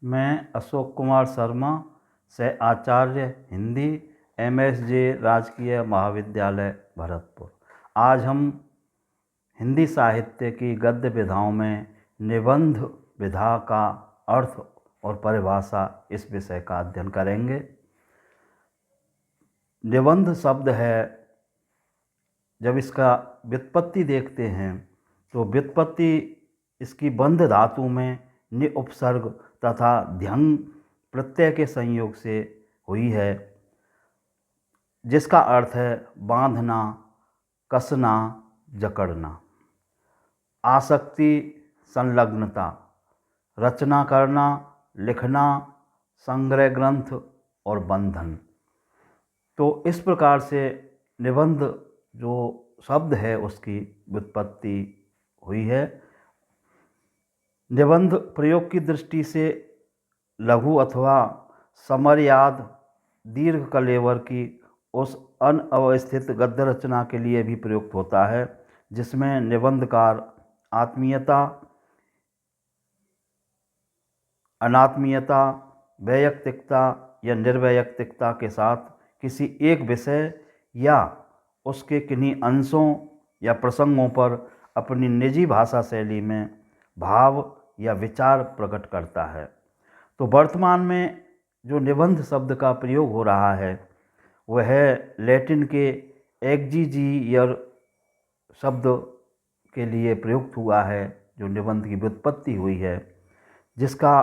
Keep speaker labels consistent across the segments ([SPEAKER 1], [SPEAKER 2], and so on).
[SPEAKER 1] मैं अशोक कुमार शर्मा से आचार्य हिंदी MSJ राजकीय महाविद्यालय भरतपुर। आज हम हिंदी साहित्य की गद्य विधाओं में निबंध विधा का अर्थ और परिभाषा इस विषय का अध्ययन करेंगे। निबंध शब्द है, जब इसका व्युत्पत्ति देखते हैं तो व्युत्पत्ति इसकी बंध धातु में नि उपसर्ग तथा ध्यंग प्रत्यय के संयोग से हुई है, जिसका अर्थ है बांधना, कसना, जकड़ना। आसक्ति, संलग्नता, रचना करना, लिखना, संग्रह ग्रंथ और बंधन। तो इस प्रकार से निबंध जो शब्द है उसकी व्युत्पत्ति हुई है। निबंध प्रयोग की दृष्टि से लघु अथवा समरयाद दीर्घ कलेवर की उस अनअवस्थित गद्य रचना के लिए भी प्रयुक्त होता है, जिसमें निबंधकार आत्मीयता, अनात्मीयता, वैयक्तिकता या निर्वैयक्तिकता के साथ किसी एक विषय या उसके किन्हीं अंशों या प्रसंगों पर अपनी निजी भाषा शैली में भाव या विचार प्रकट करता है। तो वर्तमान में जो निबंध शब्द का प्रयोग हो रहा है वह लैटिन के एग्जीजियर शब्द के लिए प्रयुक्त हुआ है, जो निबंध की व्युत्पत्ति हुई है, जिसका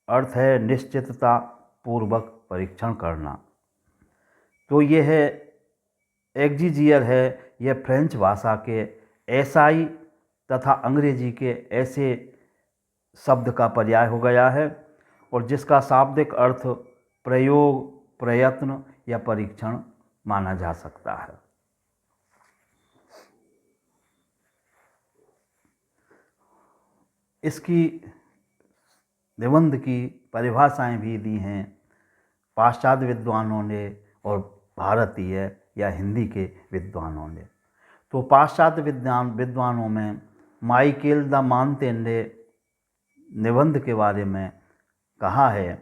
[SPEAKER 1] अर्थ है निश्चितता पूर्वक परीक्षण करना। तो यह है एग्जीजियर है, यह फ्रेंच भाषा के ऐसाई तथा अंग्रेजी के ऐसे शब्द का पर्याय हो गया है और जिसका शाब्दिक अर्थ प्रयोग, प्रयत्न या परीक्षण माना जा सकता है। इसकी निबंध की परिभाषाएं भी दी हैं पाश्चात्य विद्वानों ने और भारतीय या हिंदी के विद्वानों ने। तो पाश्चात्य विद्वानों में माइकेल द मानते ने निबंध के बारे में कहा है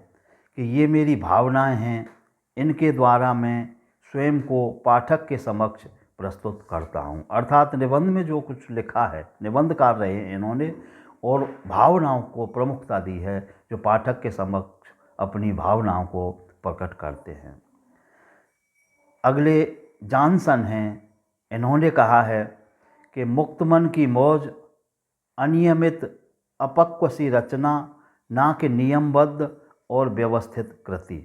[SPEAKER 1] कि ये मेरी भावनाएं हैं, इनके द्वारा मैं स्वयं को पाठक के समक्ष प्रस्तुत करता हूँ। अर्थात निबंध में जो कुछ लिखा है, निबंधकार रहे हैं इन्होंने, और भावनाओं को प्रमुखता दी है, जो पाठक के समक्ष अपनी भावनाओं को प्रकट करते हैं। अगले जॉनसन हैं, इन्होंने कहा है कि मुक्त मन की मौज, अनियमित अपक्व सी रचना, ना कि नियमबद्ध और व्यवस्थित कृति,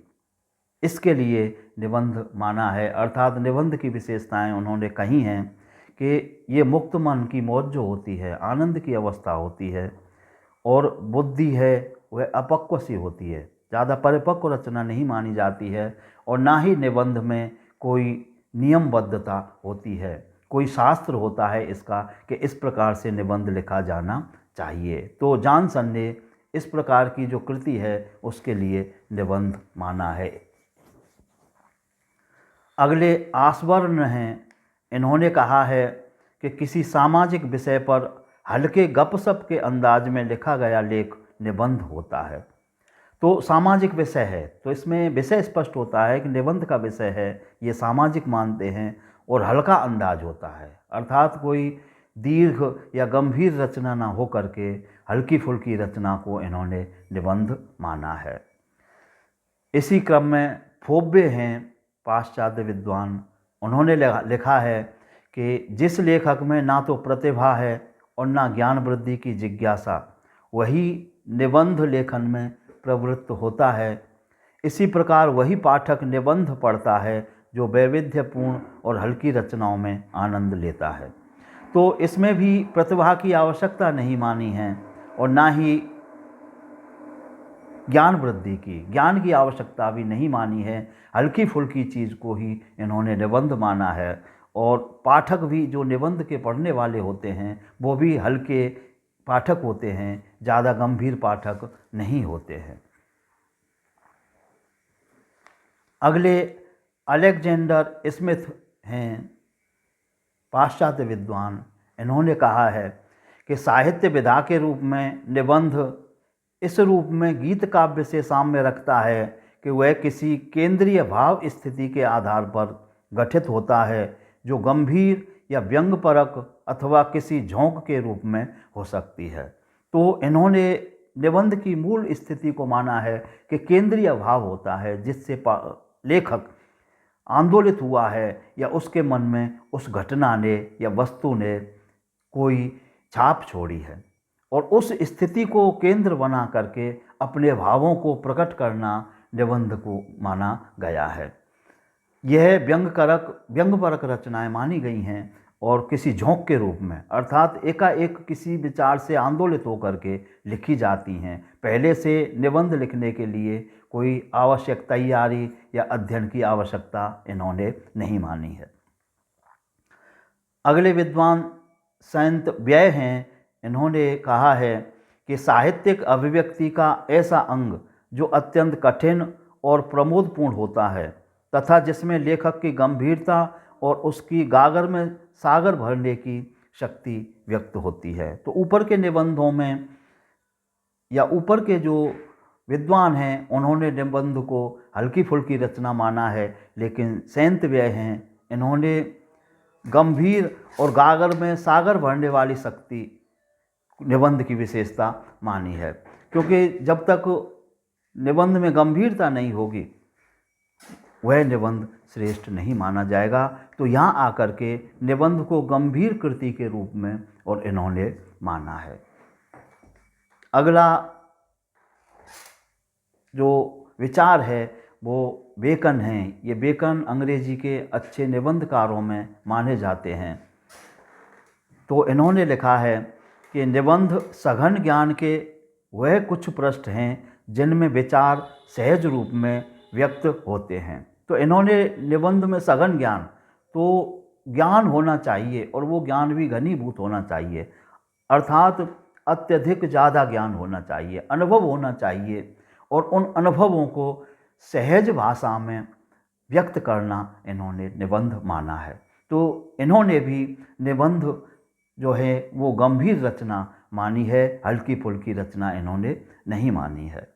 [SPEAKER 1] इसके लिए निबंध माना है। अर्थात निबंध की विशेषताएं उन्होंने कही हैं कि ये मुक्त मन की मौज जो होती है, आनंद की अवस्था होती है, और बुद्धि है वह अपक्व सी होती है, ज़्यादा परिपक्व रचना नहीं मानी जाती है, और ना ही निबंध में कोई नियमबद्धता होती है, कोई शास्त्र होता है इसका कि इस प्रकार से निबंध लिखा जाना चाहिए। तो जॉनसन ने इस प्रकार की जो कृति है उसके लिए निबंध माना है। अगले आसवर्ण हैं, इन्होंने कहा है कि किसी सामाजिक विषय पर हल्के गपशप के अंदाज में लिखा गया लेख निबंध होता है। तो सामाजिक विषय है, तो इसमें विषय स्पष्ट होता है कि निबंध का विषय है, ये सामाजिक मानते हैं, और हल्का अंदाज होता है, अर्थात कोई दीर्घ या गंभीर रचना ना हो करके हल्की फुल्की रचना को इन्होंने निबंध माना है। इसी क्रम में फोब्बे हैं पाश्चात्य विद्वान, उन्होंने लिखा है कि जिस लेखक में ना तो प्रतिभा है और ना ज्ञान वृद्धि की जिज्ञासा, वही निबंध लेखन में प्रवृत्त होता है। इसी प्रकार वही पाठक निबंध पढ़ता है जो वैविध्यपूर्ण और हल्की रचनाओं में आनंद लेता है। तो इसमें भी प्रतिभा की आवश्यकता नहीं मानी है और ना ही ज्ञान वृद्धि की, ज्ञान की आवश्यकता भी नहीं मानी है। हल्की फुल्की चीज़ को ही इन्होंने निबंध माना है, और पाठक भी जो निबंध के पढ़ने वाले होते हैं वो भी हल्के पाठक होते हैं, ज़्यादा गंभीर पाठक नहीं होते हैं। अगले अलेक्जेंडर स्मिथ हैं पाश्चात्य विद्वान, इन्होंने कहा है कि साहित्य विधा के रूप में निबंध इस रूप में गीत काव्य से साम्य रखता है कि वह किसी केंद्रीय भाव स्थिति के आधार पर गठित होता है, जो गंभीर या व्यंग्यपरक अथवा किसी झोंक के रूप में हो सकती है। तो इन्होंने निबंध की मूल स्थिति को माना है कि केंद्रीय भाव होता है जिससे लेखक आंदोलित हुआ है या उसके मन में उस घटना ने या वस्तु ने कोई छाप छोड़ी है, और उस स्थिति को केंद्र बना करके अपने भावों को प्रकट करना निबंध को माना गया है। यह व्यंग्यपरक रचनाएं मानी गई हैं और किसी झोंक के रूप में, अर्थात एकाएक किसी विचार से आंदोलित होकर के लिखी जाती हैं। पहले से निबंध लिखने के लिए कोई आवश्यक तैयारी या अध्ययन की आवश्यकता इन्होंने नहीं मानी है। अगले विद्वान संत व्यय हैं। इन्होंने कहा है कि साहित्यिक अभिव्यक्ति का ऐसा अंग जो अत्यंत कठिन और प्रमोदपूर्ण होता है तथा जिसमें लेखक की गंभीरता और उसकी गागर में सागर भरने की शक्ति व्यक्त होती है। तो ऊपर के निबंधों में या ऊपर के जो विद्वान हैं उन्होंने निबंध को हल्की फुल्की रचना माना है, लेकिन संत व्यय हैं इन्होंने गंभीर और गागर में सागर भरने वाली शक्ति निबंध की विशेषता मानी है, क्योंकि जब तक निबंध में गंभीरता नहीं होगी वह निबंध श्रेष्ठ नहीं माना जाएगा। तो यहाँ आकर के निबंध को गंभीर कृति के रूप में और इन्होंने माना है। अगला जो विचार है वो बेकन हैं। ये बेकन अंग्रेजी के अच्छे निबंधकारों में माने जाते हैं। तो इन्होंने लिखा है कि निबंध सघन ज्ञान के वह कुछ पृष्ठ हैं जिनमें विचार सहज रूप में व्यक्त होते हैं। तो इन्होंने निबंध में सघन ज्ञान, तो ज्ञान होना चाहिए और वो ज्ञान भी घनीभूत होना चाहिए, अर्थात अत्यधिक ज़्यादा ज्ञान होना चाहिए, अनुभव होना चाहिए, और उन अनुभवों को सहज भाषा में व्यक्त करना इन्होंने निबंध माना है। तो इन्होंने भी निबंध जो है वो गंभीर रचना मानी है, हल्की फुल्की रचना इन्होंने नहीं मानी है।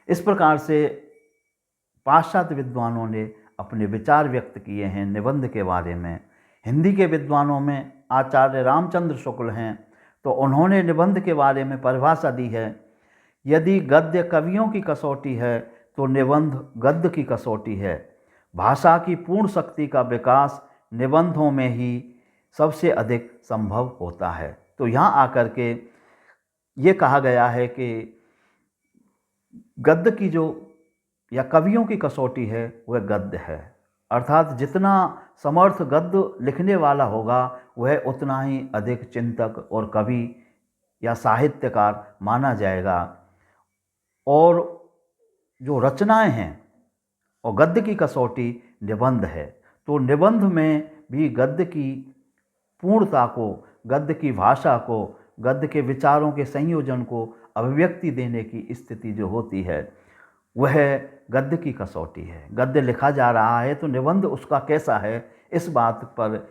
[SPEAKER 1] इस प्रकार से पाश्चात्य विद्वानों ने अपने विचार व्यक्त किए हैं निबंध के बारे में। हिंदी के विद्वानों में आचार्य रामचंद्र शुक्ल हैं, तो उन्होंने निबंध के बारे में परिभाषा दी है, यदि गद्य कवियों की कसौटी है तो निबंध गद्य की कसौटी है। भाषा की पूर्ण शक्ति का विकास निबंधों में ही सबसे अधिक संभव होता है। तो यहाँ आकर के ये कहा गया है कि गद्य की जो या कवियों की कसौटी है वह गद्य है, अर्थात जितना समर्थ गद्य लिखने वाला होगा वह उतना ही अधिक चिंतक और कवि या साहित्यकार माना जाएगा। और जो रचनाएं हैं और गद्य की कसौटी निबंध है, तो निबंध में भी गद्य की पूर्णता को, गद्य की भाषा को, गद्य के विचारों के संयोजन को अभिव्यक्ति देने की स्थिति जो होती है वह गद्य की कसौटी है। गद्य लिखा जा रहा है तो निबंध उसका कैसा है, इस बात पर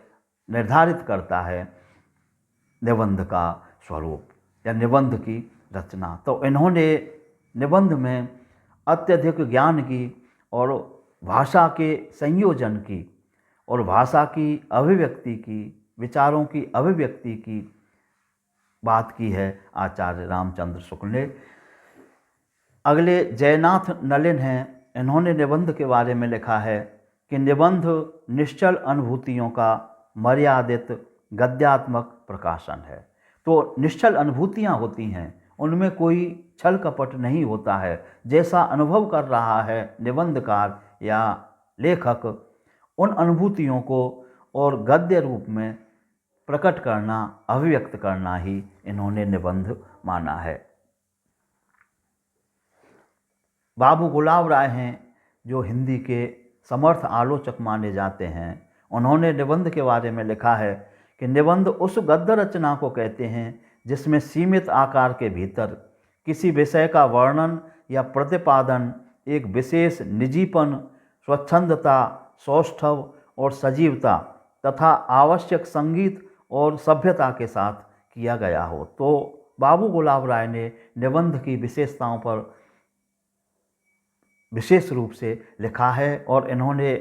[SPEAKER 1] निर्धारित करता है निबंध का स्वरूप या निबंध की रचना। तो इन्होंने निबंध में अत्यधिक ज्ञान की और भाषा के संयोजन की और भाषा की अभिव्यक्ति की, विचारों की अभिव्यक्ति की बात की है आचार्य रामचंद्र शुक्ल ने। अगले जयनाथ नलिन हैं। इन्होंने निबंध के बारे में लिखा है कि निबंध निश्चल अनुभूतियों का मर्यादित गद्यात्मक प्रकाशन है। तो निश्चल अनुभूतियाँ होती हैं, उनमें कोई छल कपट नहीं होता है। जैसा अनुभव कर रहा है निबंधकार या लेखक, उन अनुभूतियों को और गद्य रूप में प्रकट करना, अभिव्यक्त करना ही इन्होंने निबंध माना है। बाबू गुलाब राय हैं जो हिंदी के समर्थ आलोचक माने जाते हैं। उन्होंने निबंध के बारे में लिखा है कि निबंध उस गद्य रचना को कहते हैं जिसमें सीमित आकार के भीतर किसी विषय का वर्णन या प्रतिपादन एक विशेष निजीपन, स्वच्छंदता, सौष्ठव और सजीवता तथा आवश्यक संगीत और सभ्यता के साथ किया गया हो। तो बाबू गुलाब राय ने निबंध की विशेषताओं पर विशेष रूप से लिखा है और इन्होंने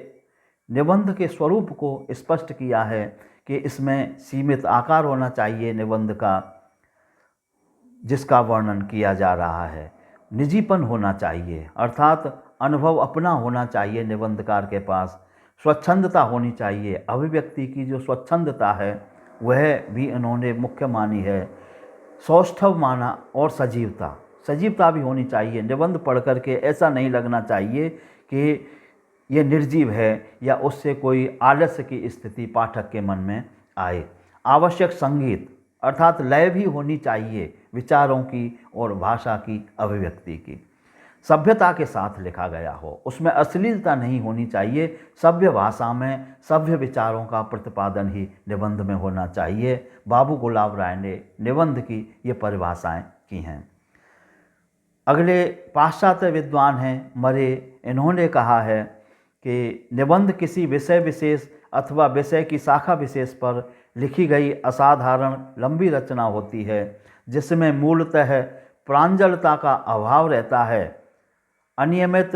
[SPEAKER 1] निबंध के स्वरूप को स्पष्ट किया है कि इसमें सीमित आकार होना चाहिए निबंध का जिसका वर्णन किया जा रहा है, निजीपन होना चाहिए अर्थात अनुभव अपना होना चाहिए निबंधकार के पास, स्वच्छंदता होनी चाहिए, अभिव्यक्ति की जो स्वच्छंदता है वह भी इन्होंने मुख्य मानी है, सौष्ठव माना और सजीवता भी होनी चाहिए। निबंध पढ़ करके ऐसा नहीं लगना चाहिए कि ये निर्जीव है या उससे कोई आलस्य की स्थिति पाठक के मन में आए। आवश्यक संगीत अर्थात लय भी होनी चाहिए विचारों की और भाषा की अभिव्यक्ति की। सभ्यता के साथ लिखा गया हो, उसमें अश्लीलता नहीं होनी चाहिए, सभ्य भाषा में सभ्य विचारों का प्रतिपादन ही निबंध में होना चाहिए। बाबू गुलाब राय ने निबंध की ये परिभाषाएं की हैं। अगले पाश्चात्य विद्वान हैं मरे, इन्होंने कहा है कि निबंध किसी विषय विशेष अथवा विषय की शाखा विशेष पर लिखी गई असाधारण लंबी रचना होती है जिसमें मूलतः प्रांजलता का अभाव रहता है, अनियमित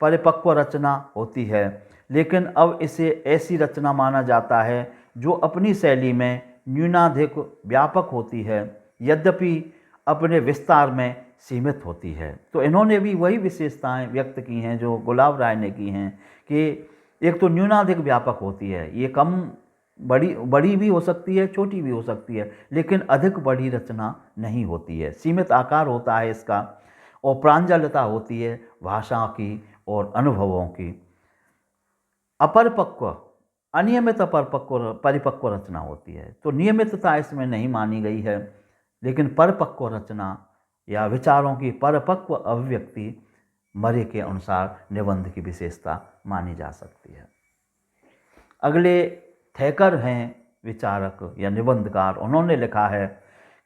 [SPEAKER 1] परिपक्व रचना होती है, लेकिन अब इसे ऐसी रचना माना जाता है जो अपनी शैली में न्यूनाधिक व्यापक होती है यद्यपि अपने विस्तार में सीमित होती है। तो इन्होंने भी वही विशेषताएं व्यक्त की हैं जो गुलाब राय ने की हैं कि एक तो न्यूनाधिक व्यापक होती है, ये कम बड़ी भी हो सकती है, छोटी भी हो सकती है, लेकिन अधिक बड़ी रचना नहीं होती है, सीमित आकार होता है इसका, और प्रांजलता होती है भाषा की और अनुभवों की। अपरिपक्व अनियमित परिपक्व रचना होती है, तो नियमितता इसमें नहीं मानी गई है, लेकिन परिपक्व रचना या विचारों की परिपक्व अभिव्यक्ति मरे के अनुसार निबंध की विशेषता मानी जा सकती है। अगले थेकर हैं विचारक या निबंधकार, उन्होंने लिखा है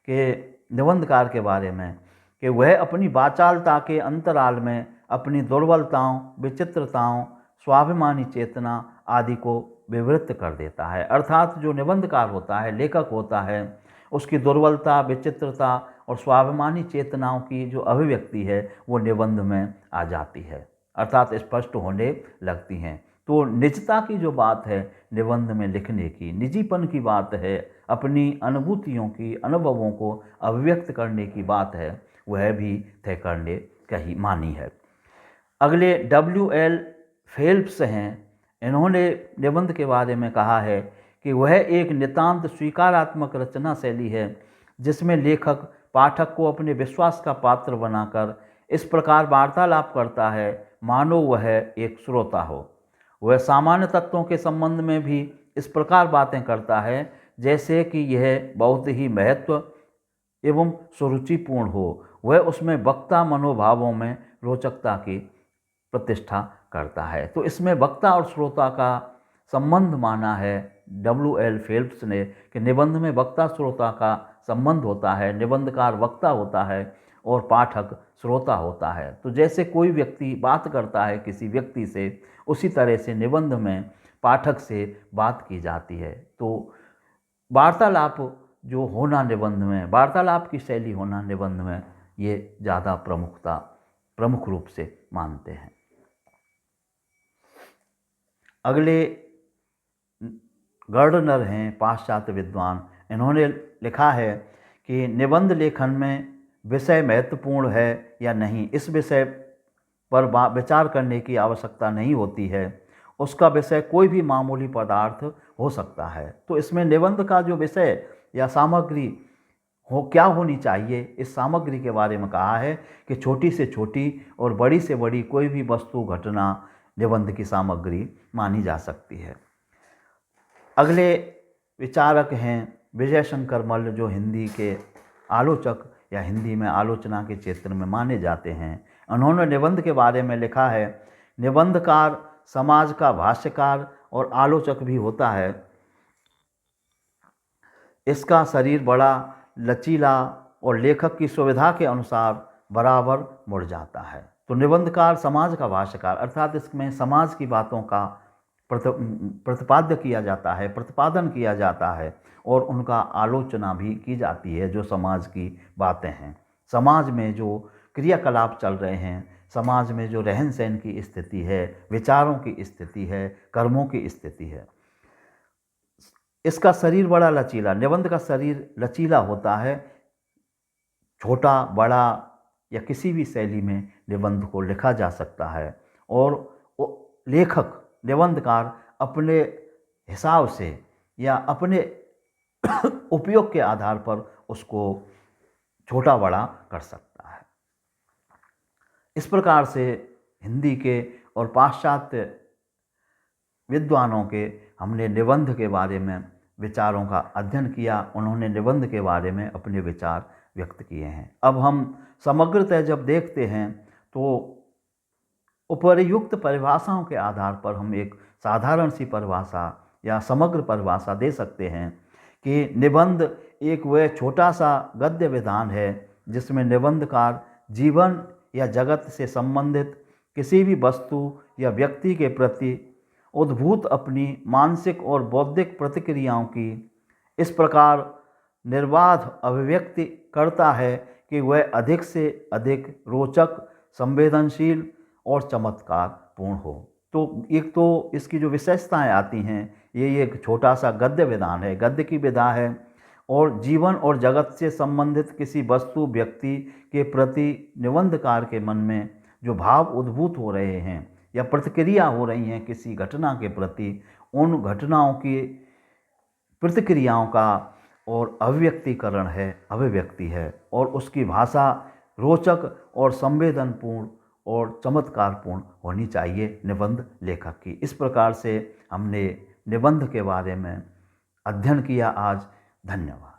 [SPEAKER 1] कि निबंधकार के बारे में कि वह अपनी वाचालता के अंतराल में अपनी दुर्बलताओं, विचित्रताओं, स्वाभिमानी चेतना आदि को विवृत कर देता है। अर्थात जो निबंधकार होता है, लेखक होता है, उसकी दुर्बलता, विचित्रता और स्वाभिमानी चेतनाओं की जो अभिव्यक्ति है वो निबंध में आ जाती है, अर्थात स्पष्ट होने लगती हैं। तो निजता की जो बात है निबंध में लिखने की, निजीपन की बात है, अपनी अनुभूतियों की, अनुभवों को अभिव्यक्त करने की बात है, वह भी थेकर ने कही मानी है। अगले W.L. फेल्प्स हैं, इन्होंने निबंध के बारे में कहा है कि वह एक नितांत स्वीकारात्मक रचना शैली है जिसमें लेखक पाठक को अपने विश्वास का पात्र बनाकर इस प्रकार वार्तालाप करता है मानो वह एक श्रोता हो। वह सामान्य तत्वों के संबंध में भी इस प्रकार बातें करता है जैसे कि यह बहुत ही महत्व एवं सुरुचिपूर्ण हो। वह उसमें वक्ता मनोभावों में रोचकता की प्रतिष्ठा करता है। तो इसमें वक्ता और श्रोता का संबंध माना है W.L. फेल्प्स ने कि निबंध में वक्ता श्रोता का संबंध होता है, निबंधकार वक्ता होता है और पाठक श्रोता होता है। तो जैसे कोई व्यक्ति बात करता है किसी व्यक्ति से, उसी तरह से निबंध में पाठक से बात की जाती है। तो वार्तालाप जो होना निबंध में, वार्तालाप की शैली होना निबंध में, ये ज़्यादा प्रमुख रूप से मानते हैं। अगले गर्डनर हैं पाश्चात्य विद्वान, इन्होंने लिखा है कि निबंध लेखन में विषय महत्वपूर्ण है या नहीं, इस विषय पर विचार करने की आवश्यकता नहीं होती है। उसका विषय कोई भी मामूली पदार्थ हो सकता है। तो इसमें निबंध का जो विषय या सामग्री क्या होनी चाहिए, इस सामग्री के बारे में कहा है कि छोटी से छोटी और बड़ी से बड़ी कोई भी वस्तु घटना निबंध की सामग्री मानी जा सकती है। अगले विचारक हैं विजय शंकर मल्ल, जो हिंदी के आलोचक या हिंदी में आलोचना के क्षेत्र में माने जाते हैं। उन्होंने निबंध के बारे में लिखा है, निबंधकार समाज का भाष्यकार और आलोचक भी होता है। इसका शरीर बड़ा लचीला और लेखक की सुविधा के अनुसार बराबर मुड़ जाता है। तो निबंधकार समाज का भाष्यकार, अर्थात इसमें समाज की बातों का प्रतिपाद्य किया जाता है, प्रतिपादन किया जाता है और उनका आलोचना भी की जाती है। जो समाज की बातें हैं, समाज में जो क्रियाकलाप चल रहे हैं, समाज में जो रहन सहन की स्थिति है, विचारों की स्थिति है, कर्मों की स्थिति है, इसका शरीर बड़ा लचीला, निबंध का शरीर लचीला होता है। छोटा बड़ा या किसी भी शैली में निबंध को लिखा जा सकता है और लेखक निबंधकार अपने हिसाब से या अपने उपयोग के आधार पर उसको छोटा बड़ा कर सकता है। इस प्रकार से हिंदी के और पाश्चात्य विद्वानों के हमने निबंध के बारे में विचारों का अध्ययन किया। उन्होंने निबंध के बारे में अपने विचार व्यक्त किए हैं। अब हम समग्रतः जब देखते हैं तो उपर्युक्त परिभाषाओं के आधार पर हम एक साधारण सी परिभाषा या समग्र परिभाषा दे सकते हैं कि निबंध एक वह छोटा सा गद्य विधान है जिसमें निबंधकार जीवन या जगत से संबंधित किसी भी वस्तु या व्यक्ति के प्रति उद्भूत अपनी मानसिक और बौद्धिक प्रतिक्रियाओं की इस प्रकार निर्बाध अभिव्यक्ति करता है कि वह अधिक से अधिक रोचक, संवेदनशील और चमत्कारपूर्ण हो। तो एक तो इसकी जो विशेषताएं आती हैं, ये एक छोटा सा गद्य विधान है, गद्य की विधा है और जीवन और जगत से संबंधित किसी वस्तु व्यक्ति के प्रति निबंधकार के मन में जो भाव उद्भूत हो रहे हैं या प्रतिक्रिया हो रही हैं किसी घटना के प्रति, उन घटनाओं की प्रतिक्रियाओं का और अभिव्यक्ति है और उसकी भाषा रोचक और संवेदनपूर्ण और चमत्कारपूर्ण होनी चाहिए निबंध लेखक की। इस प्रकार से हमने निबंध के बारे में अध्ययन किया आज। धन्यवाद।